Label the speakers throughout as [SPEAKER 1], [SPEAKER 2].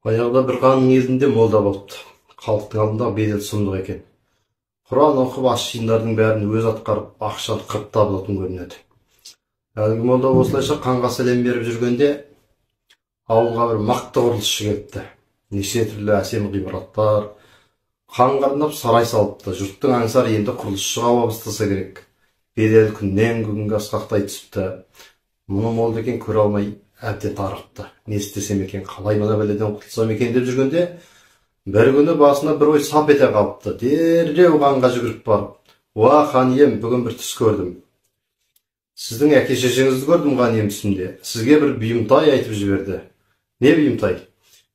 [SPEAKER 1] Баяғыда бір ханның елінде молда болыпты. Халықтың алдында бедел сұмдық екен. Құран оқып ас жиындардың бәрін өзі атқарып, ақшаны қырып табылатын көрінеді. Әлгі молда осылайша ханға сәлем беріп жүргенде, ауылға бір мақты құрылысшы келіпті. Неше түрлі әсем ғимараттар, хан қарнап сарай салыпты. Жұрттың аңсары енді құрылысшыға ауа бастаса керек. Бедел күннен күнге асқақтай түсіпті. Мұны молда екен көре алмай әбден тарықты. Не істесем екен, қалай мына бәледен құтылсам екен деп жүргенде, бір күні басына бір ой сап ете қалыпты. Дереу ханға жүгіріп барып, "Уа хан ием, бүгін бір түс көрдім. Сіздің әке шешеңізді көрдім хан ием түсімде. Сізге бір бұйымтай айтып жіберді." "Не бұйымтай?"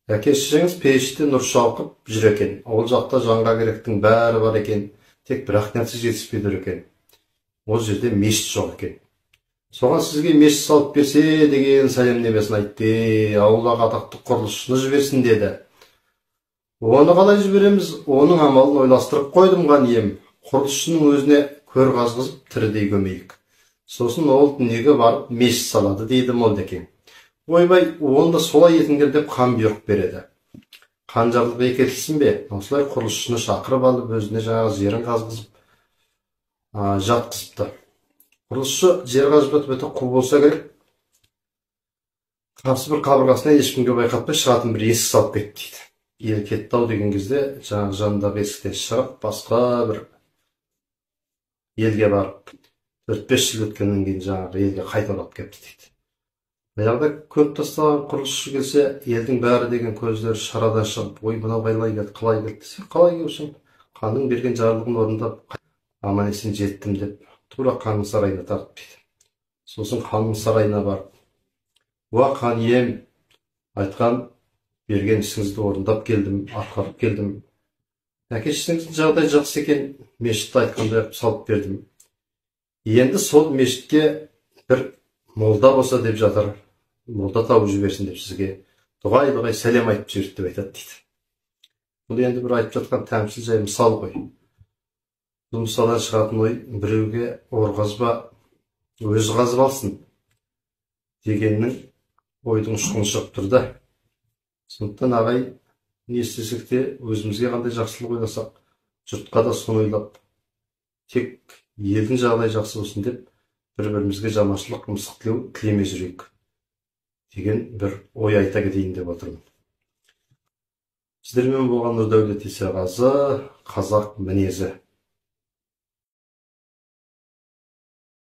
[SPEAKER 1] "Әке шешеңіз пеште нұр шалқып жүр екен. Ол жақта жанға керектің бәрі бар екен. Тек бір-ақ нәрсе жетіспей тұр екен. Ол жерде мешіт жоқ екен. Соған сізге мешіт салып берсе деген сәлемдемесін айтты. Ауылға атақты құрылысшыны жіберсін деді." "Оны қалай жібереміз? Оның амалын ойластырып қойдым хан ием. Құрылысшының өзіне көр қазғызып тірідей көмейік. Сосын ол дүниеге барып мешіт салады" дейді молдекен. "Ойбай, онда солай етіңдер" деп хан бұйрық береді. Хан жарлық екетілсін бе? Осылай құрылысшыны шақырып алып, өзіне жаңағы жерін қазғызып жатқызыпты. Құрылысшы жер қазып өтіп қу болса керек, қарсы бір қабырғасына ешкімге байқатпай шығатын бір есік салып кетті дейді. Ел кетті ау деген кезде, жаңағы жанындағы есіктен шығып, басқа бір елге барып, 4-5 жыл өткеннен кейін жаңағы елге қайта оралып кетті дейді. Баяғыда көп тастаған құрылысшы келсе, елдің бәрі деген көздері шарадан шығып, "Ой, мынау қалай келді, қалай келді?" "Сен қалай келсің? Ханның берген жарлығын орындап, аман есен жеттім" деп тура ханның сарайына тартып дейді. Сосын ханның сарайына барып, "Уа хан ием, айтқан берген ісіңізді орындап келдім, атқарып келдім. Әке шешеңіздің жағдай жақсы екен, мешітті айтқандай қылып салып бердім. Енді сол мешітке бір молда болса деп жатыр, молда тауып жіберсін деп сізге дұғай сәлем айтып жіберді" деп айтады дейді. Бұл енді бір айтып жатқан тәмсіл жай мысал ғой. Бұл мысалдан шығатын ой, біреуге ор қазба, өзі қазып алсын дегеннің ойдың ұшқыны шығып тұр да. Сондықтан ағай, не істесек те өзімізге қандай жақсылық ойласақ, жұртқа да соны ойлап, тек елдің жағдайы жақсы болсын деп, бір-бірімізге жаманшылық, мысық тілемей жүрейік деген бір ой айта кетейін деп отырмын. Сіздермен болған Нұрдәулет Исағазы, қазақ мінезі.